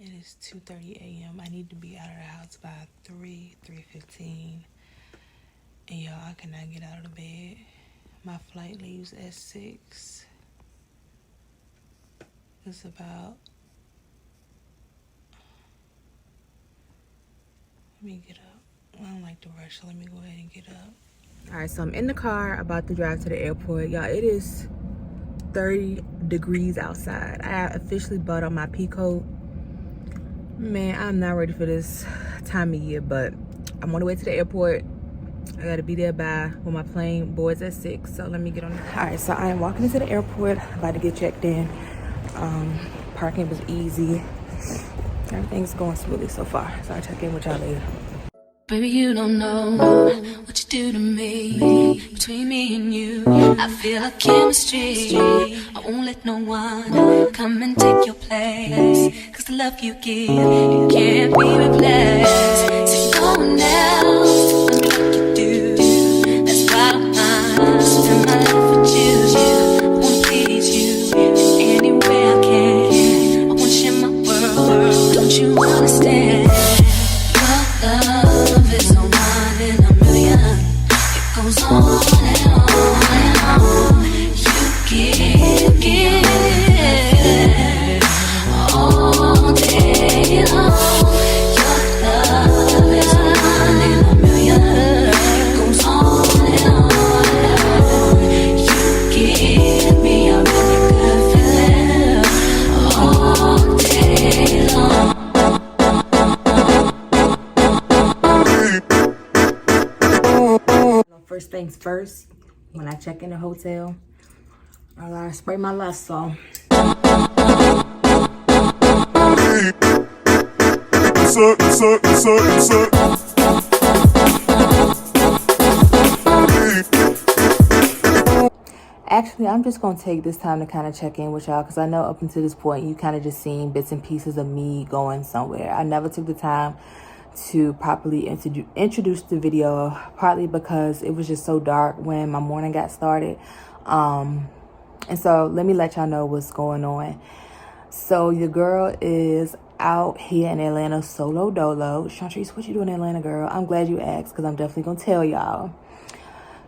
It is 2:30 a.m. I need to be out of the house by 3:15. And y'all, I cannot get out of the bed. My flight leaves at 6. It's about... Let me get up. I don't like to rush, so let me go ahead and get up. All right, so I'm in the car about to drive to the airport. Y'all, it is 30 degrees outside. I officially bought on my pea coat. Man, I'm not ready for this time of year, but I'm on the way to the airport. I gotta be there when my plane boards at 6, so let me get on that. All right, so I am walking into the airport, about to get checked in. Parking was easy. Everything's going smoothly so far, so I'll check in with y'all later. Baby, you don't know what you do to me. Between me and you, I feel a chemistry. I won't let no one come and take your place. Cause the love you give, it can't be replaced. So no one else to love me like you do. That's why I don't mind spend my life with you. I wanna please you in any way I can. I wanna share my world, don't you understand? Your love is a one in a million. It goes on and on and on. You give all day long. Your love is a one in a million. It goes on and on and on. You give me a really good feeling all day long. First things first, when I check in the hotel, I spray my Lysol. Actually, I'm just going to take this time to kind of check in with y'all because I know up until this point, you kind of just seen bits and pieces of me going somewhere. I never took the time to properly introduce the video, partly because it was just so dark when my morning got started. And so let me let y'all know what's going on. So your girl is out here in Atlanta solo dolo. Chantrice, what you doing in Atlanta, girl? I'm glad you asked because I'm definitely going to tell y'all.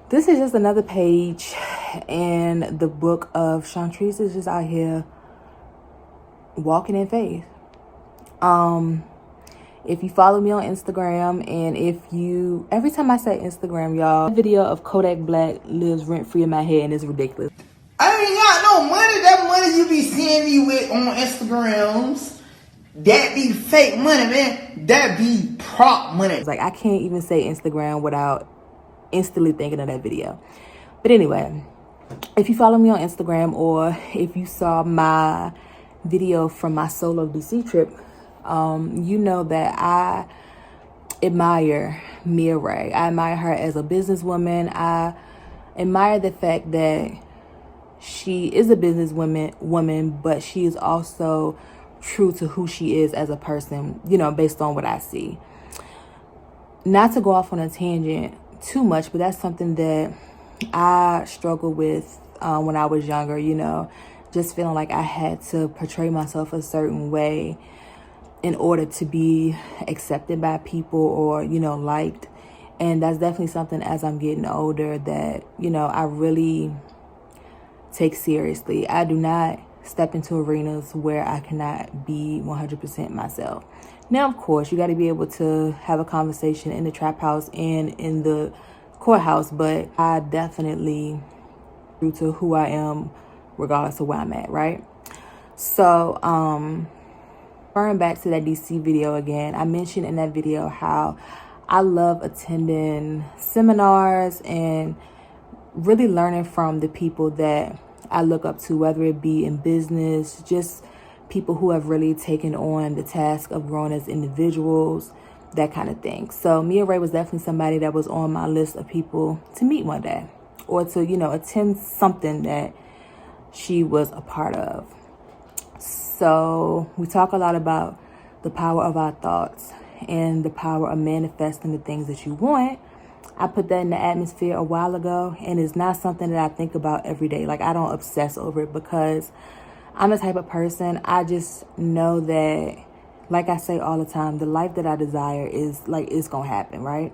This is just another page in the book of Chantrice is just out here walking in faith. If you follow me on Instagram, and every time I say Instagram, y'all, the video of Kodak Black lives rent-free in my head, and it's ridiculous. I ain't got no money. That money you be seeing me with on Instagrams, that be fake money, man. That be prop money. It's like, I can't even say Instagram without instantly thinking of that video. But anyway, if you follow me on Instagram, or if you saw my video from my solo DC trip, you know that I admire Mia Ray. I admire her as a businesswoman. I admire the fact that she is a businesswoman, but she is also true to who she is as a person, you know, based on what I see. Not to go off on a tangent too much, but that's something that I struggled with when I was younger, you know, just feeling like I had to portray myself a certain way in order to be accepted by people or, you know, liked. And that's definitely something as I'm getting older that, you know, I really take seriously. I do not step into arenas where I cannot be 100% myself. Now, of course, you got to be able to have a conversation in the trap house and in the courthouse, but I definitely true to who I am regardless of where I'm at, right? So, referring back to that DC video again, I mentioned in that video how I love attending seminars and really learning from the people that I look up to, whether it be in business, just people who have really taken on the task of growing as individuals, that kind of thing. So Mia Ray was definitely somebody that was on my list of people to meet one day, or to, you know, attend something that she was a part of. So we talk a lot about the power of our thoughts and the power of manifesting the things that you want. I put that in the atmosphere a while ago, and it's not something that I think about every day. Like, I don't obsess over it because I'm the type of person, I just know that like I say all the time, the life that I desire is like, it's gonna happen, right?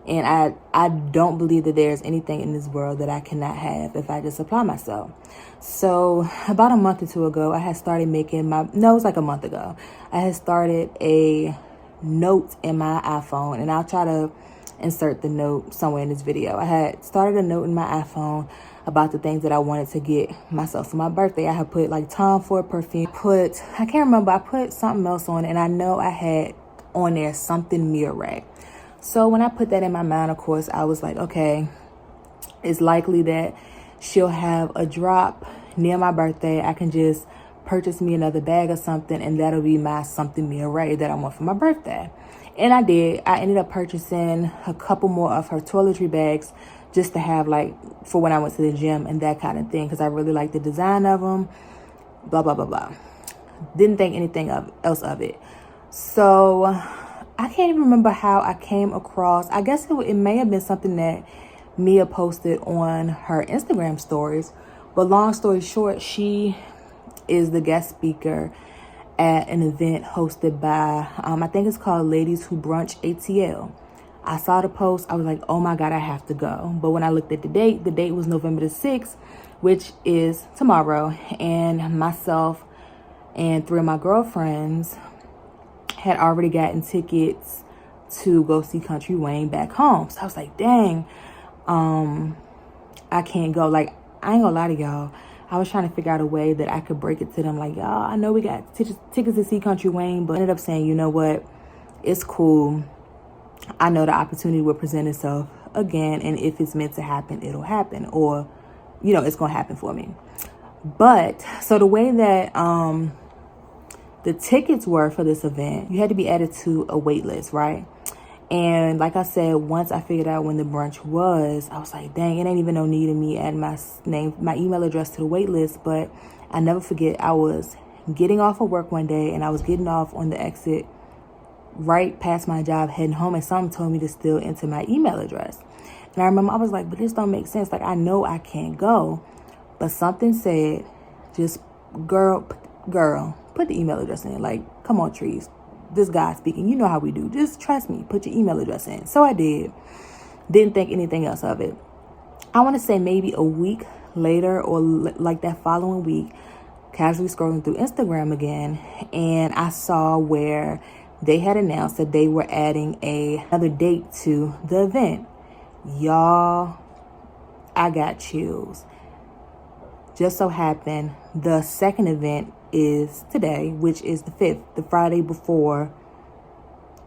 And I don't believe that there's anything in this world that I cannot have if I just apply myself. So about a month or two ago, I had started making it was like a month ago. I had started a note in my iPhone, and I'll try to insert the note somewhere in this video. I had started a note in my iPhone about the things that I wanted to get myself for my birthday. I had put like Tom Ford perfume, I can't remember, I put something else on, and I know I had on there something mirror. So when I put that in my mind, of course, I was like, okay, it's likely that she'll have a drop near my birthday. I can just purchase me another bag or something, and that'll be my something me array that I want for my birthday. And I did. I ended up purchasing a couple more of her toiletry bags just to have like for when I went to the gym and that kind of thing, because I really like the design of them, blah, blah, blah, blah. Didn't think anything else of it. So I can't even remember how I came across. I guess it may have been something that Mia posted on her Instagram stories. But long story short, she is the guest speaker at an event hosted by, I think it's called Ladies Who Brunch, ATL. I saw the post. I was like, oh my God, I have to go. But when I looked at the date was November the 6th, which is tomorrow. And myself and 3 of my girlfriends had already gotten tickets to go see Country Wayne back home. So I was like, dang, I can't go. Like, I ain't gonna lie to y'all. I was trying to figure out a way that I could break it to them. Like, y'all, I know we got tickets to see Country Wayne, but I ended up saying, you know what? It's cool. I know the opportunity will present itself again. And if it's meant to happen, it'll happen. Or, you know, it's going to happen for me. But so the way that the tickets were for this event, you had to be added to a wait list, right? And like I said, once I figured out when the brunch was, I was like, dang, it ain't even no need of me adding my name, my email address to the wait list. But I never forget, I was getting off of work one day, and I was getting off on the exit right past my job heading home, and something told me to still enter my email address. And I remember I was like, but this don't make sense. Like, I know I can't go. But something said, just girl, put the email address in. Like, come on, Trees. This guy speaking, you know how we do. Just trust me. Put your email address in. So I did. Didn't think anything else of it. I want to say maybe a week later, or like that following week, casually scrolling through Instagram again, and I saw where they had announced that they were adding another date to the event. Y'all, I got chills. Just so happened, the second event is today, which is the 5th, the Friday before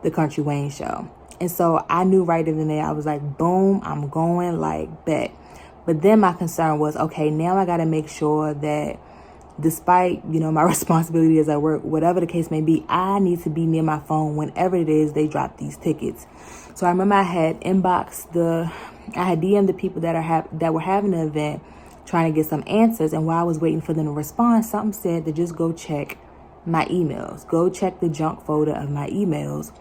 the Country Wayne show. And so I knew right then and there, I was like, boom, I'm going, like, bet. But then my concern was, okay, now I got to make sure that despite, you know, my responsibilities at work, whatever the case may be, I need to be near my phone whenever it is they drop these tickets. So I remember I had DM'd the people that were having the event, trying to get some answers. And while I was waiting for them to respond, something said to just go check my emails. Go check the junk folder of my emails.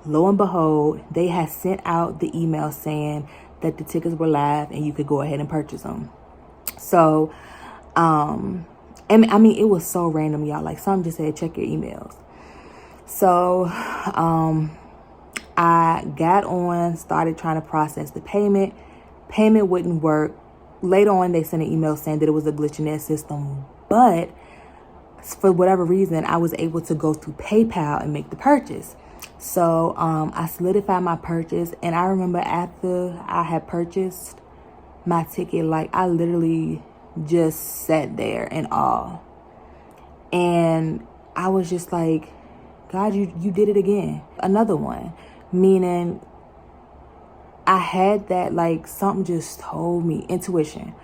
Lo and behold, they had sent out the email saying that the tickets were live and you could go ahead and purchase them. So, and I mean, it was so random, y'all. Like, something just said, check your emails. So, I got on, started trying to process the payment. Payment wouldn't work. Later on, they sent an email saying that it was a glitch in their system. But for whatever reason, I was able to go through PayPal and make the purchase. So I solidified my purchase. And I remember after I had purchased my ticket, like, I literally just sat there in awe. And I was just like, God, you did it again. Another one. Meaning, I had that, like, something just told me, intuition.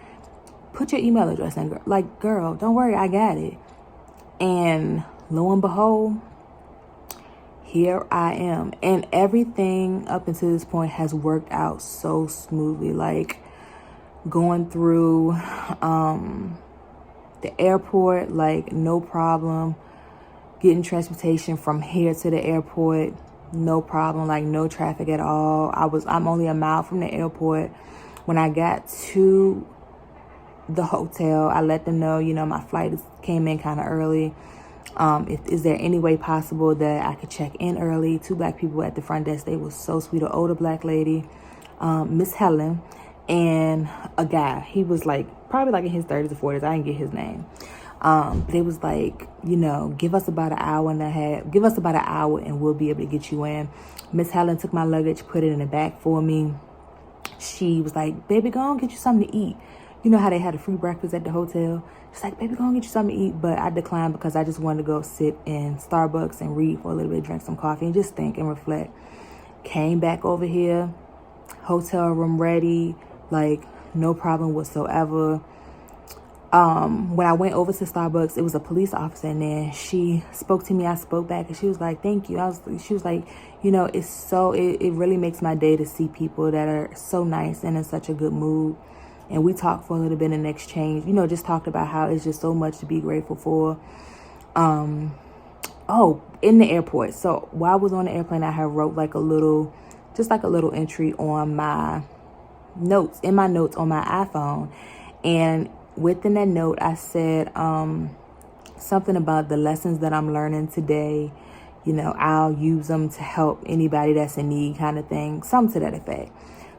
Put your email address in, girl. Like, girl, don't worry, I got it. And lo and behold, here I am. And everything up until this point has worked out so smoothly. Like, going through the airport, like, no problem. Getting transportation from here to the airport, no problem, like, no traffic at all. I'm only a mile from the airport. When I got to the hotel, I let them know, you know, my flight came in kind of early. Is there any way possible that I could check in early? 2 black people at the front desk. They was so sweet. An older black lady, Miss Helen, and a guy. He was like probably like in his 30s or 40s. I didn't get his name. They was like, you know, give us about an hour and a half. Give us about an hour and we'll be able to get you in. Miss Helen took my luggage, put it in the back for me. She was like, baby, go on, get you something to eat. You know how they had a free breakfast at the hotel? She's like, baby, go on, get you something to eat. But I declined because I just wanted to go sit in Starbucks and read for a little bit, drink some coffee, and just think and reflect. Came back over here, hotel room ready, like no problem whatsoever. When I went over to Starbucks, it was a police officer in there. She spoke to me. I spoke back, and she was like, thank you. She was like, you know, it really makes my day to see people that are so nice and in such a good mood. And we talked for a little bit in exchange, you know, just talked about how it's just so much to be grateful for. Oh, in the airport. So while I was on the airplane, I had wrote like a little entry on my notes, on my iPhone. And within that note, I said something about the lessons that I'm learning today. You know, I'll use them to help anybody that's in need, kind of thing. Something to that effect.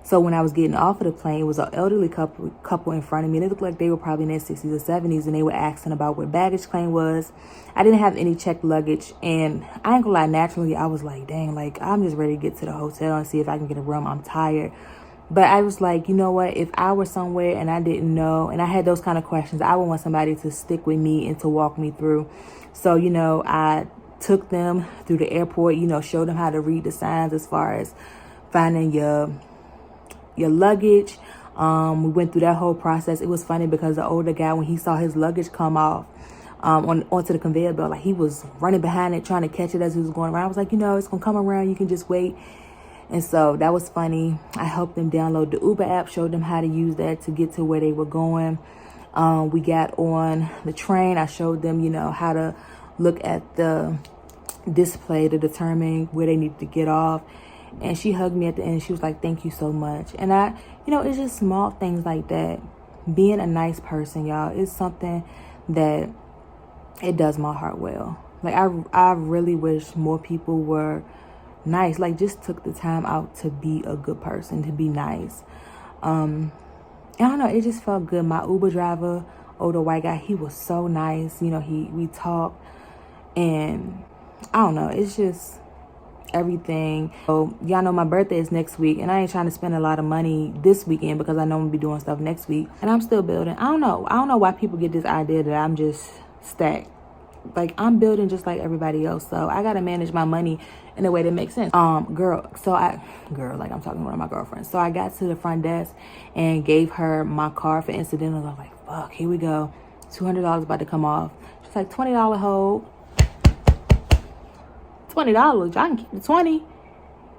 So when I was getting off of the plane, it was an elderly couple in front of me. They looked like they were probably in their 60s or 70s, and they were asking about what baggage claim was. I didn't have any checked luggage, and I ain't gonna lie, naturally, I was like, dang, like, I'm just ready to get to the hotel and see if I can get a room. I'm tired. But I was like, you know what? If I were somewhere and I didn't know, and I had those kind of questions, I would want somebody to stick with me and to walk me through. So, you know, I took them through the airport, you know, showed them how to read the signs as far as finding your luggage. We went through that whole process. It was funny because the older guy, when he saw his luggage come off onto the conveyor belt, like he was running behind it, trying to catch it as he was going around. I was like, you know, it's gonna come around. You can just wait. And so that was funny. I helped them download the Uber app, showed them how to use that to get to where they were going. We got on the train. I showed them, you know, how to look at the display to determine where they needed to get off. And she hugged me at the end. She was like, thank you so much. And I, you know, it's just small things like that. Being a nice person, y'all, is something that it does my heart well. Like, I really wish more people were nice. Like, just took the time out to be a good person, to be nice. I don't know. It just felt good. My Uber driver, older white guy, he was so nice. You know, we talked. And I don't know. It's just everything. So y'all know my birthday is next week, and I ain't trying to spend a lot of money this weekend because I know I'm gonna be doing stuff next week, and I'm still building. I don't know why people get this idea that I'm just stacked. Like, I'm building just like everybody else, so I gotta manage my money in a way that makes sense. Like I'm talking to one of my girlfriends. So I got to the front desk and gave her my card for incidentals. I was like, fuck, here we go, $200 about to come off. She's like, $20 hold. $20. Y'all can keep the 20.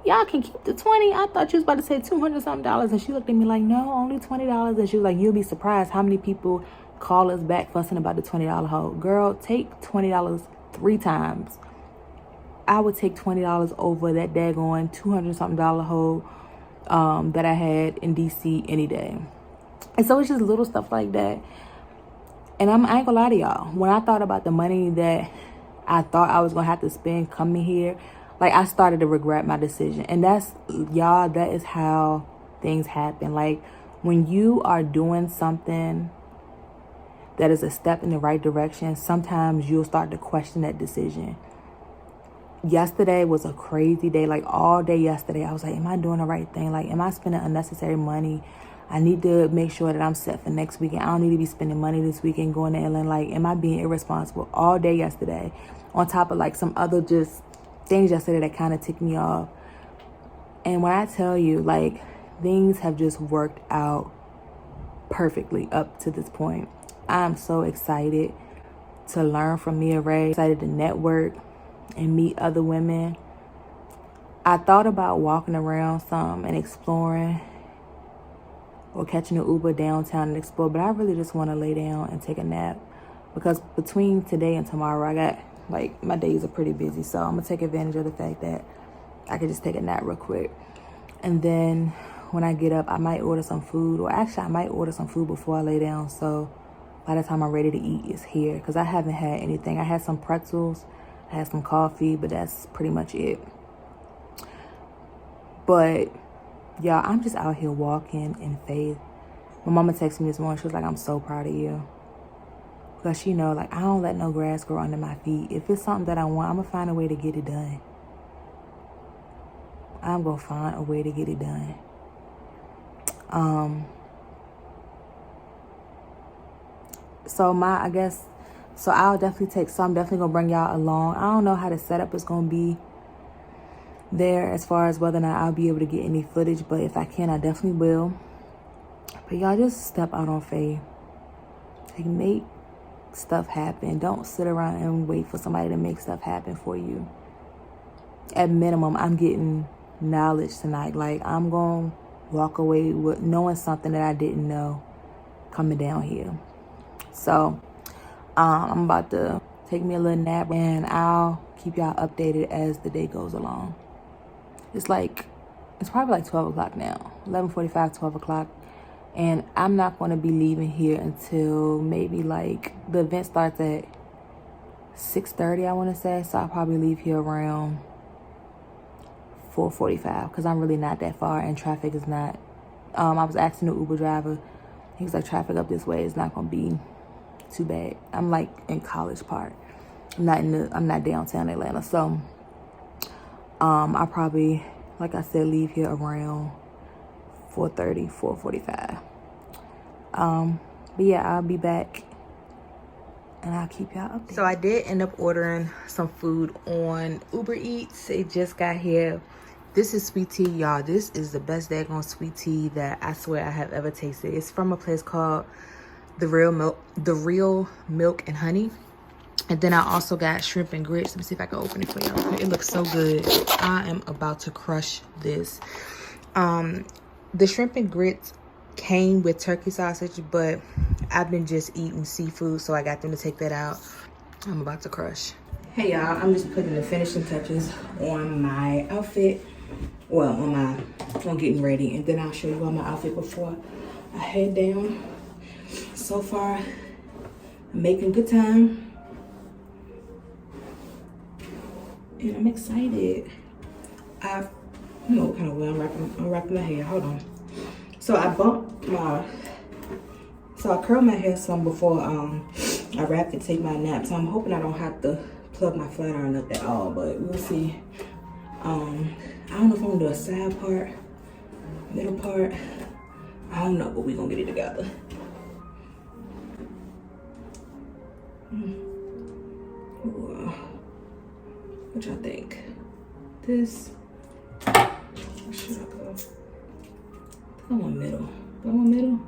Y'all can keep the 20. I thought you was about to say $200 something. And she looked at me like, no, only $20. And she was like, you'll be surprised how many people call us back fussing about the $20 hold. Girl, take $20 3 times. I would take $20 over that daggone $200 something hold that I had in DC any day. And so it's just little stuff like that. And I ain't gonna lie to y'all. When I thought about the money that I thought I was gonna have to spend coming here, like, I started to regret my decision. And that is how things happen. Like, when you are doing something that is a step in the right direction, sometimes you'll start to question that decision. Yesterday was a crazy day. Like, all day yesterday, I was like, am I doing the right thing? Like, am I spending unnecessary money? I need to make sure that I'm set for next weekend. I don't need to be spending money this weekend going to Atlanta. Like, am I being irresponsible all day yesterday? On top of, like, some other just things yesterday that kind of ticked me off. And when I tell you, like, things have just worked out perfectly up to this point. I'm so excited to learn from Mia Ray. Excited to network and meet other women. I thought about walking around some and exploring, or catching an Uber downtown and explore, but I really just want to lay down and take a nap, because between today and tomorrow, I got, like, my days are pretty busy, so I'm gonna take advantage of the fact that I could just take a nap real quick. And then when I get up, I might order some food, or actually I might order some food before I lay down, so by the time I'm ready to eat, it's here. Because I haven't had anything. I had some pretzels, I had some coffee, but that's pretty much it. But y'all, I'm just out here walking in faith. My mama texted me this morning. She was like, I'm so proud of you. Because she know, like, I don't let no grass grow under my feet. If it's something that I want, I'm going to find a way to get it done. I'm going to find a way to get it done. So I'll definitely I'm definitely going to bring y'all along. I don't know how the setup is going to be there as far as whether or not I'll be able to get any footage. But if I can, I definitely will. But y'all just step out on faith. Like, make stuff happen. Don't sit around and wait for somebody to make stuff happen for you. At minimum, I'm getting knowledge tonight. Like, I'm going to walk away with knowing something that I didn't know coming down here. So, I'm about to take me a little nap, and I'll keep y'all updated as the day goes along. It's probably like 12 o'clock now. 11:45, 12 o'clock. And I'm not going to be leaving here until maybe like the event starts at 6:30, I want to say. So I'll probably leave here around 4:45 because I'm really not that far and traffic is not. I was asking the Uber driver. He was like, traffic up this way is not going to be too bad. I'm like in College Park. I'm not downtown Atlanta. So I'll probably, like I said, leave here around 4:30, 4:45. But yeah, I'll be back and I'll keep y'all updated. So I did end up ordering some food on Uber Eats. It just got here. This is sweet tea, y'all. This is the best daggone sweet tea that I swear I have ever tasted. It's from a place called The Real Milk and Honey. And then I also got shrimp and grits. Let me see if I can open it for y'all. It looks so good. I am about to crush this. The shrimp and grits came with turkey sausage, but I've been just eating seafood, so I got them to take that out. I'm about to crush. Hey y'all, I'm just putting the finishing touches on my outfit. Well, on getting ready, and then I'll show you all my outfit before I head down. So far, I'm making good time, and I'm excited. I don't know what kind of way I'm wrapping my hair. Hold on. So I curled my hair some before I wrap it, take my nap. So I'm hoping I don't have to plug my flat iron up at all, but we'll see. I don't know if I'm gonna do a side part, middle part. I don't know, but we're gonna get it together. Ooh. What y'all think? This. Where should I go? I want middle. Do I want middle?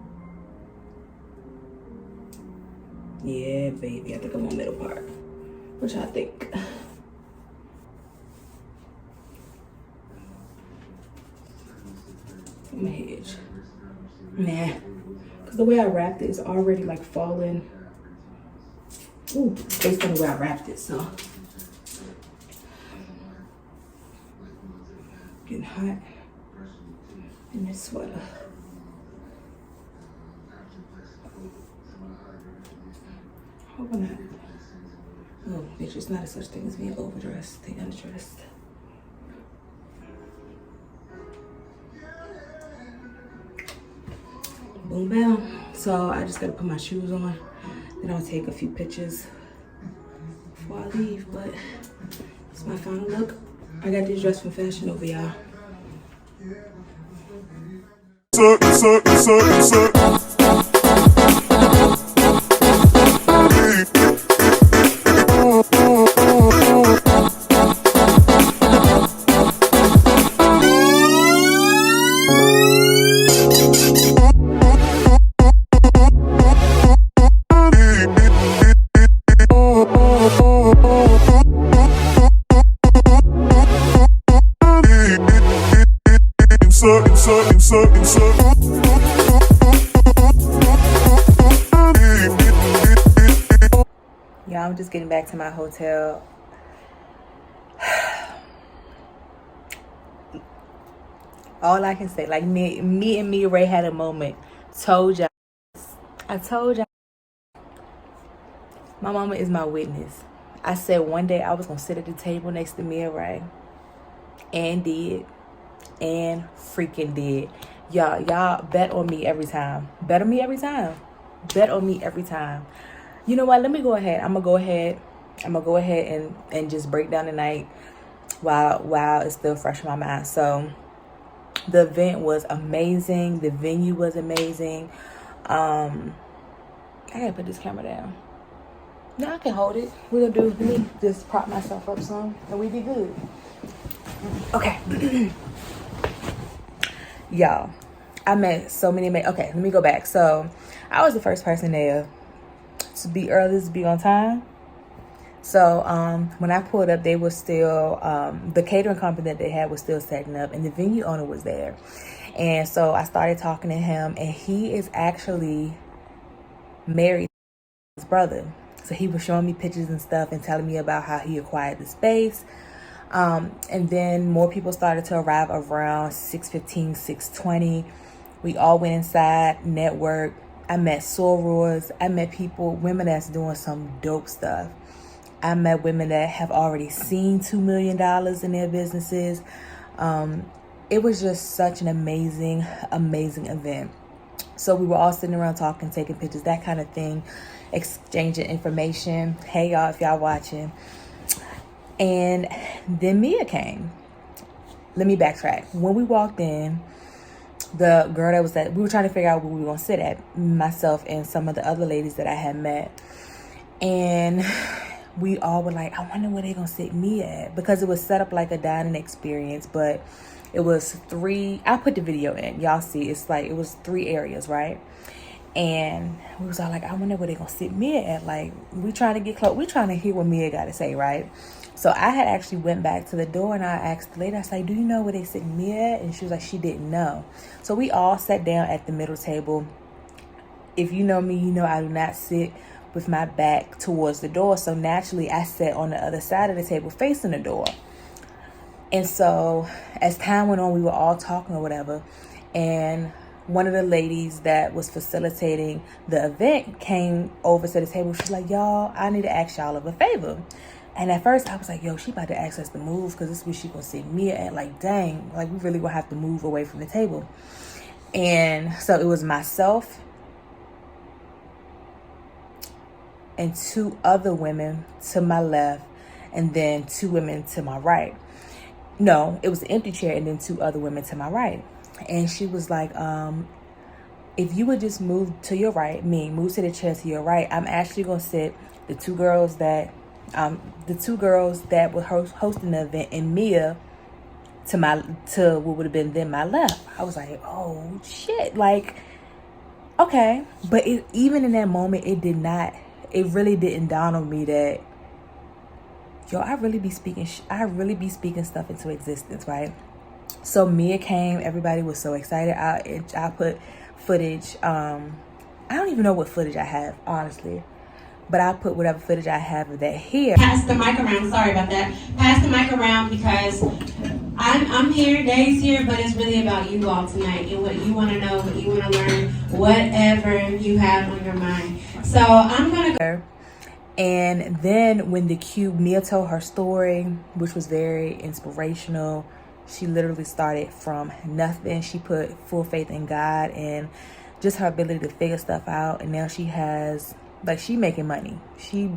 Yeah, baby. I think I want middle part. What y'all think? My hedge. Nah. Because the way I wrapped it is already like falling. Ooh, based on the way I wrapped it, so. Getting hot in this sweater. Hope I'm not. Oh, bitch, it's not a such thing as being overdressed. They underdressed. Boom, bam. So I just gotta put my shoes on. Then I'll take a few pictures before I leave. But it's my final look. I got this dress from Fashion Nova, y'all. Yeah, I'm just getting back to my hotel. All I can say, like me and Mia Ray had a moment. I told y'all My mama is my witness. I said one day I was gonna sit at the table next to Mia, right? And did. And freaking did. Y'all bet on me every time. Bet on me every time. Bet on me every time. You know what? Let me go ahead. I'm gonna go ahead and just break down the night while it's still fresh in my mind. So the event was amazing. The venue was amazing. I gotta put this camera down. No, I can hold it. We're gonna let me just prop myself up some and we be good. Okay. Y'all, I met so many okay, let me go back. So I was the first person there to be early, to be on time. So when I pulled up, they were still the catering company that they had was still setting up, and the venue owner was there. And so I started talking to him, and he is actually married to his brother. So he was showing me pictures and stuff and telling me about how he acquired the space. And then more people started to arrive around 6:15, 6:20. We all went inside, networked. I met sorors. I met women that's doing some dope stuff. I met women that have already seen $2 million in their businesses. It was just such an amazing event. So we were all sitting around talking, taking pictures, that kind of thing, exchanging information. Hey, y'all, if y'all watching. And then Mia came. Let me backtrack. When we walked in, the girl that was at, we were trying to figure out where we were going to sit at, myself and some of the other ladies that I had met. And we all were like, I wonder where they're going to sit Mia at. Because it was set up like a dining experience, but it was 3, I put the video in. Y'all see, it's like, it was 3 areas, right? And we was all like, I wonder where they're going to sit Mia at. Like, we trying to get close. We trying to hear what Mia got to say, right? So I had actually went back to the door and I asked the lady, I was like, do you know where they sit Mia at? And she was like, she didn't know. So we all sat down at the middle table. If you know me, you know I do not sit with my back towards the door. So naturally, I sat on the other side of the table facing the door. And so as time went on, we were all talking or whatever. And one of the ladies that was facilitating the event came over to the table. She's like, y'all, I need to ask y'all of a favor. And at first I was like, yo, she about to ask us to move because this is where she gonna sit Mia at. Like, dang, like we really gonna have to move away from the table. And so it was myself and 2 other women to my left and then 2 women to my right. No, it was an empty chair and then 2 other women to my right. And she was like, if you would just move to your right, move to the chair to your right, I'm actually gonna sit the 2 girls that were hosting the event and Mia to what would have been then my left. I was like, oh shit, like, okay. But even in that moment, it really didn't dawn on me that, yo, I really be speaking stuff into existence, right? So Mia came, everybody was so excited. I put footage, I don't even know what footage I have, honestly. But I put whatever footage I have of that here. Pass the mic around. Sorry about that. Pass the mic around because I'm here, Dave's here, but it's really about you all tonight and what you want to know, what you want to learn, whatever you have on your mind. So I'm going to... And then when Mia told her story, which was very inspirational, she literally started from nothing. She put full faith in God and just her ability to figure stuff out. And now she has... like, she making money. She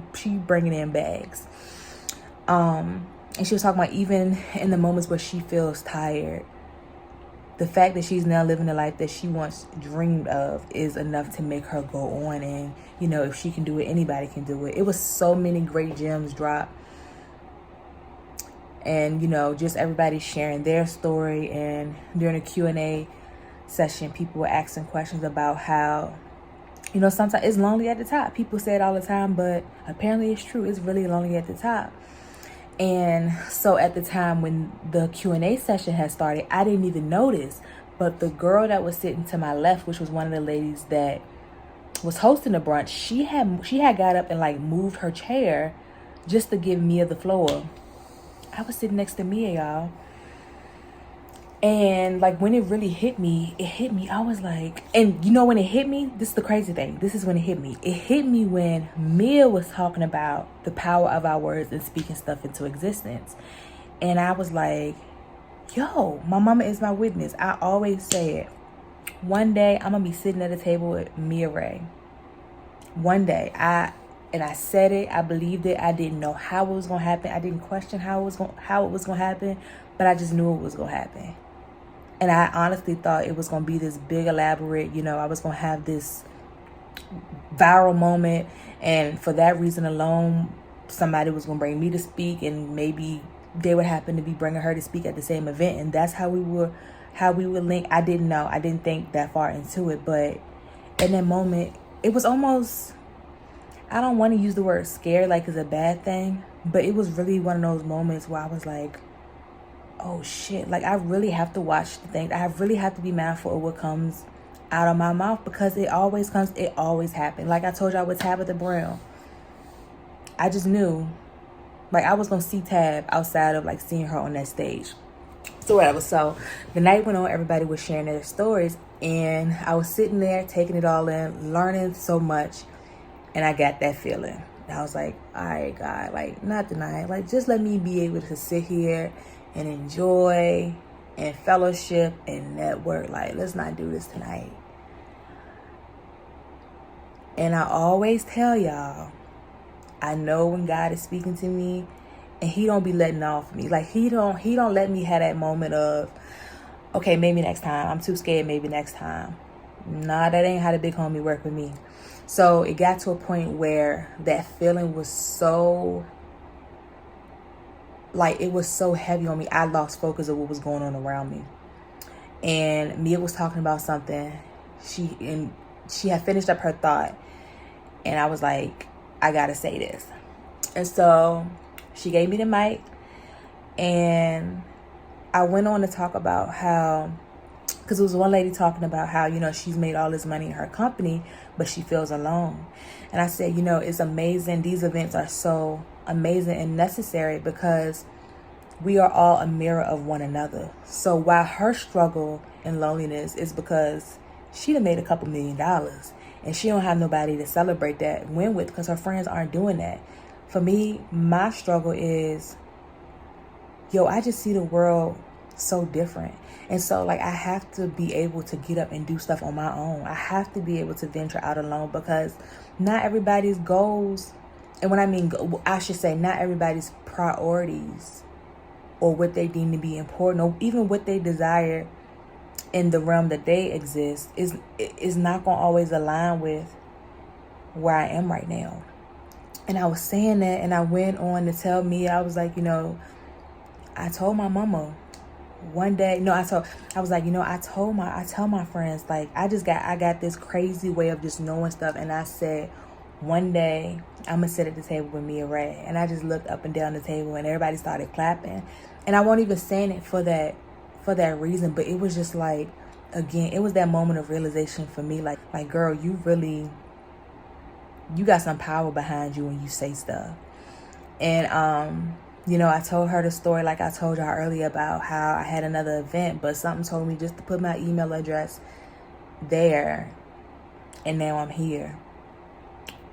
bringing in bags. And she was talking about even in the moments where she feels tired, the fact that she's now living the life that she once dreamed of is enough to make her go on. And, you know, if she can do it, anybody can do it. It was so many great gems dropped. And, you know, just everybody sharing their story. And during the Q&A session, people were asking questions about how, you know, sometimes it's lonely at the top. People say it all the time, but apparently it's true. It's really lonely at the top. And so at the time when the Q&A session had started, I didn't even notice. But the girl that was sitting to my left, which was one of the ladies that was hosting the brunch, she had got up and like moved her chair just to give Mia the floor. I was sitting next to Mia, y'all. And like when it really hit me, I was like, and you know when it hit me, this is the crazy thing. This is when it hit me. It hit me when Mia was talking about the power of our words and speaking stuff into existence. And I was like, yo, my mama is my witness. I always say it. One day I'm gonna be sitting at a table with Mia Ray. One day. I said it, I believed it. I didn't know how it was gonna happen. I didn't question how it was gonna happen, but I just knew it was gonna happen. And I honestly thought it was gonna be this big elaborate, I was gonna have this viral moment, and for that reason alone, somebody was gonna bring me to speak, and maybe they would happen to be bringing her to speak at the same event, and that's how we would link. I didn't know. I didn't think that far into it, but in that moment, it was almost, I don't want to use the word scared like it's a bad thing, but it was really one of those moments where I was like, oh shit, like I really have to watch the thing. I really have to be mindful of what comes out of my mouth, because it always happens. Like I told y'all with Tabitha Brown, I just knew, like I was gonna see Tab outside of like seeing her on that stage. So whatever. So the night went on, everybody was sharing their stories, and I was sitting there taking it all in, learning so much, and I got that feeling. I was like, all right, God, like not tonight, like just let me be able to sit here and enjoy and fellowship and network. Like, let's not do this tonight. And I always tell y'all, I know when God is speaking to me, and he don't be letting off me. Like he don't let me have that moment of, okay, maybe next time. I'm too scared, maybe next time. Nah, that ain't how the big homie work with me. So it got to a point where that feeling was so, like it was so heavy on me. I lost focus of what was going on around me. And Mia was talking about something. She had finished up her thought, and I was like, I gotta say this. And so she gave me the mic, and I went on to talk about how, because it was one lady talking about how, she's made all this money in her company, but she feels alone. And I said, it's amazing. These events are so amazing and necessary, because we are all a mirror of one another. So while her struggle and loneliness is because she done made a couple $1 million, and she don't have nobody to celebrate that win with, because her friends aren't doing that. For me, my struggle is, I just see the world so different. And so like I have to be able to get up and do stuff on my own. I have to be able to venture out alone, because not everybody's goals, and when I mean, I should say not everybody's priorities or what they deem to be important, or even what they desire in the realm that they exist is not going to always align with where I am right now. And I was saying that, and I went on to tell me, I was like, I told my mama one day, I was like, I tell my friends, like, I got this crazy way of just knowing stuff. And I said, one day I'm gonna sit at the table with Mia Ray. And I just looked up and down the table, and everybody started clapping. And I wasn't even saying it for that reason, but it was just like, again, it was that moment of realization for me, like girl, you got some power behind you when you say stuff. And I told her the story like I told y'all earlier about how I had another event, but something told me just to put my email address there, and now I'm here.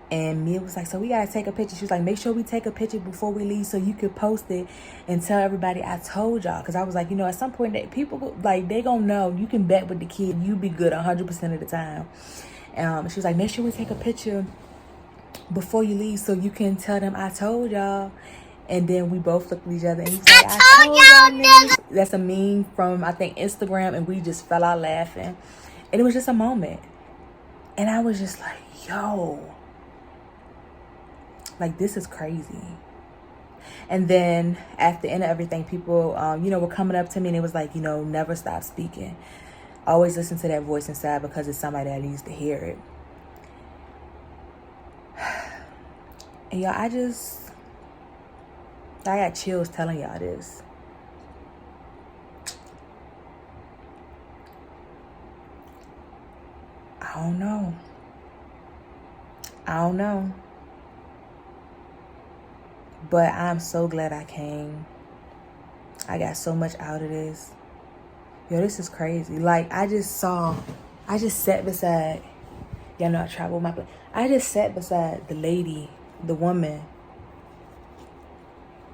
And Mia was like, so we gotta take a picture. She was like, make sure we take a picture before we leave so you could post it and tell everybody I told y'all. Because I was like, at some point that people, like, they gonna know. You can bet with the kid, you be good 100% of the time. She was like, make sure we take a picture before you leave so you can tell them I told y'all. And then we both looked at each other, and he was like, I told y'all niggas. That's a meme from, I think, Instagram, and we just fell out laughing. And it was just a moment. And I was just like, yo, like, this is crazy. And then at the end of everything, people, were coming up to me, and it was like, never stop speaking. Always listen to that voice inside, because it's somebody that needs to hear it. And y'all, I got chills telling y'all this. I don't know. But I'm so glad I came. I got so much out of this. Yo, this is crazy. Like, I just sat beside, y'all know I travel with my plane. I just sat beside the lady, the woman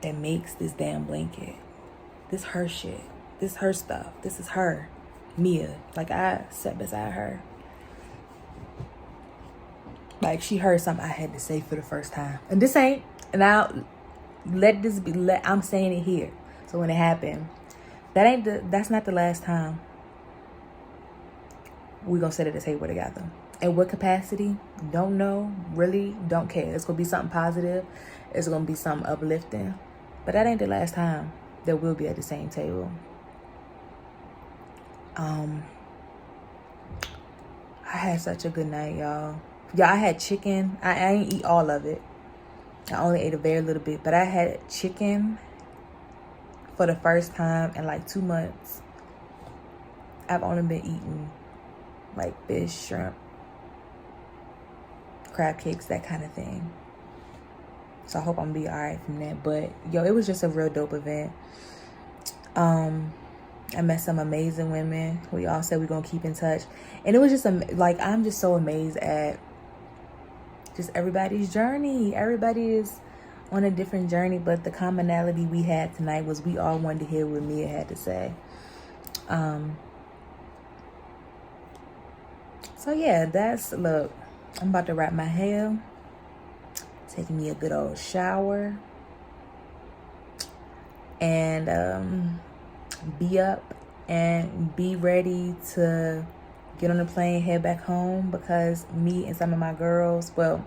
that makes this damn blanket. This her shit. This her stuff. This is her. Mia. Like, I sat beside her. Like, she heard something I had to say for the first time. And this ain't, and I'll let this be, I'm saying it here. So when it happened, that's not the last time we're gonna sit at the table together. In what capacity? Don't know. Really don't care. It's gonna be something positive. It's gonna be something uplifting. But that ain't the last time that we'll be at the same table. I had such a good night, y'all. I had chicken. I ain't eat all of it. I only ate a very little bit. But I had chicken for the first time in like 2 months. I've only been eating like fish, shrimp, crab cakes, that kind of thing. So I hope I'm gonna be all right from that. But yo, it was just a real dope event. I met some amazing women. We all said we're gonna keep in touch, and it was just like, I'm just so amazed at just everybody's journey. Everybody is on a different journey, but the commonality we had tonight was we all wanted to hear what Mia had to say. So yeah, look, I'm about to wrap my hair, taking me a good old shower, and be up and be ready to get on the plane, head back home, because me and some of my girls, well,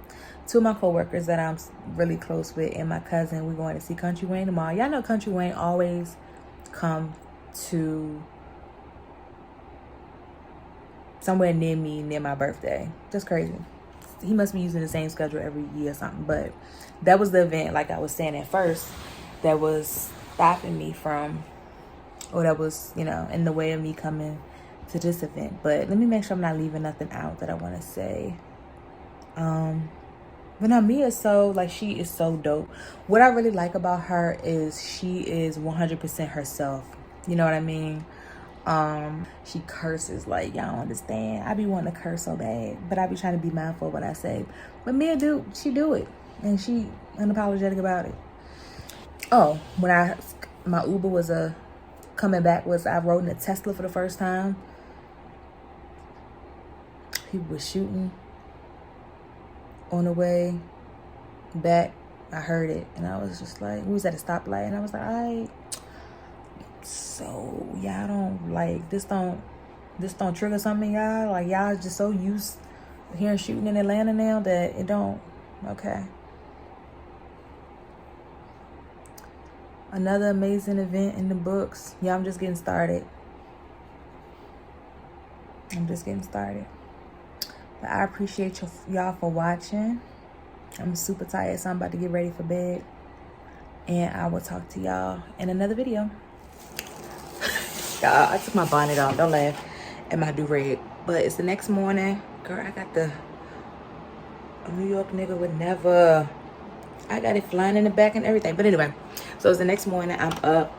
2 of my co-workers that I'm really close with and my cousin, we're going to see Country Wayne tomorrow. Y'all know Country Wayne always come to somewhere near me, near my birthday. Just crazy. He must be using the same schedule every year or something. But that was the event, like I was saying at first, that was stopping me from, or that was, in the way of me coming to this event. But let me make sure I'm not leaving nothing out that I want to say. But no, Mia is she is so dope. What I really like about her is she is 100% herself. You know what I mean? She curses like y'all don't understand. I be wanting to curse so bad, but I be trying to be mindful of what I say. But Mia she do it, and she unapologetic about it. Oh, when my Uber was coming back, I rode in a Tesla for the first time. People were shooting on the way back. I heard it, and I was just like, we was at a stoplight, and I was like, all right. So y'all don't like this don't trigger something, y'all? Like, y'all just so used to hearing shooting in Atlanta now that it don't. Okay. Another amazing event in the books. Yeah, I'm just getting started. But I appreciate y'all for watching. I'm super tired, so I'm about to get ready for bed. And I will talk to y'all in another video. Y'all, I took my bonnet off. Don't laugh at my do-rag. But it's the next morning. Girl, I got a New York nigga would never. I got it flying in the back and everything. But anyway, so it's the next morning. I'm up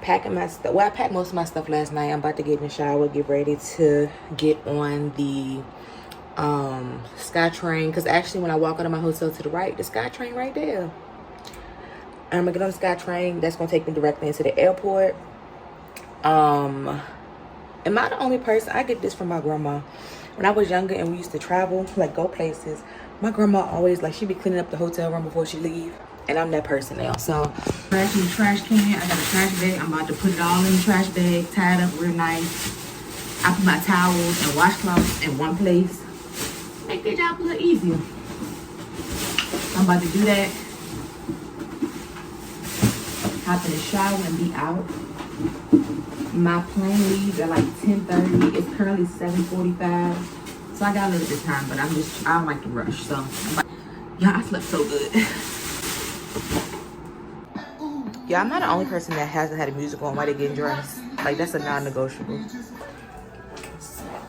packing my stuff. Well, I packed most of my stuff last night. I'm about to get in the shower, get ready to get on the SkyTrain. Because actually, when I walk out of my hotel to the right, the SkyTrain right there. And I'm going to get on the SkyTrain. That's going to take me directly into the airport. Am I the only person? I get this from my grandma. When I was younger and we used to travel, like go places, my grandma always, like, she'd be cleaning up the hotel room before she leave. And I'm that person now. So, trash in the trash can. I got a trash bag. I'm about to put it all in the trash bag, tied up real nice. I put my towels and washcloths in one place. Make their job a little easier. I'm about to do that. Hop in the shower and be out. My plane leaves at like 10:30. It's currently 7:45. So I got a little bit of time, but I don't like to rush. So, y'all, I slept so good. Yeah, I'm not the only person that hasn't had a music on while they're getting dressed. Like, that's a non-negotiable.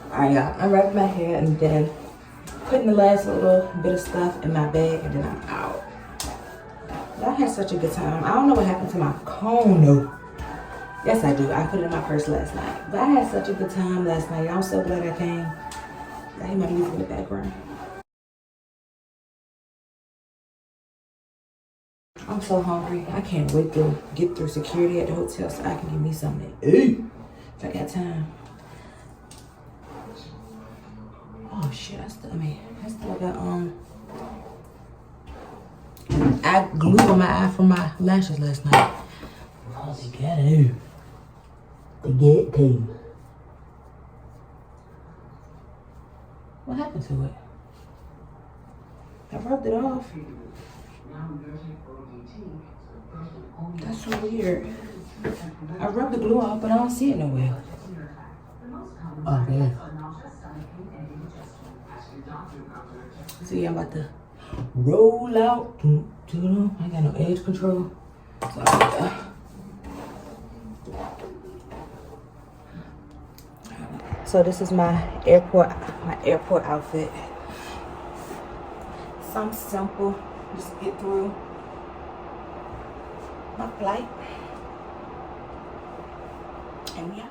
Alright, y'all. I wrapped my hair and then putting the last little bit of stuff in my bag, and then I'm out. Y'all had such a good time. I don't know what happened to my cone, though. Yes, I do. I put it in my purse last night. But I had such a good time last night. I'm so glad I came. I hear my music in the background. I'm so hungry. I can't wait to get through security at the hotel so I can get me something to eat. If I got time. Oh shit, I still got I glued on my eye from my lashes last night. Oh, they got it. They get to. What happened to it? I rubbed it off. That's so weird. I rubbed the glue off, but I don't see it nowhere. Oh, man. So yeah, I'm about to roll out. I ain't got no edge control. So this is my airport outfit. Something simple, just get through my flight. And yeah.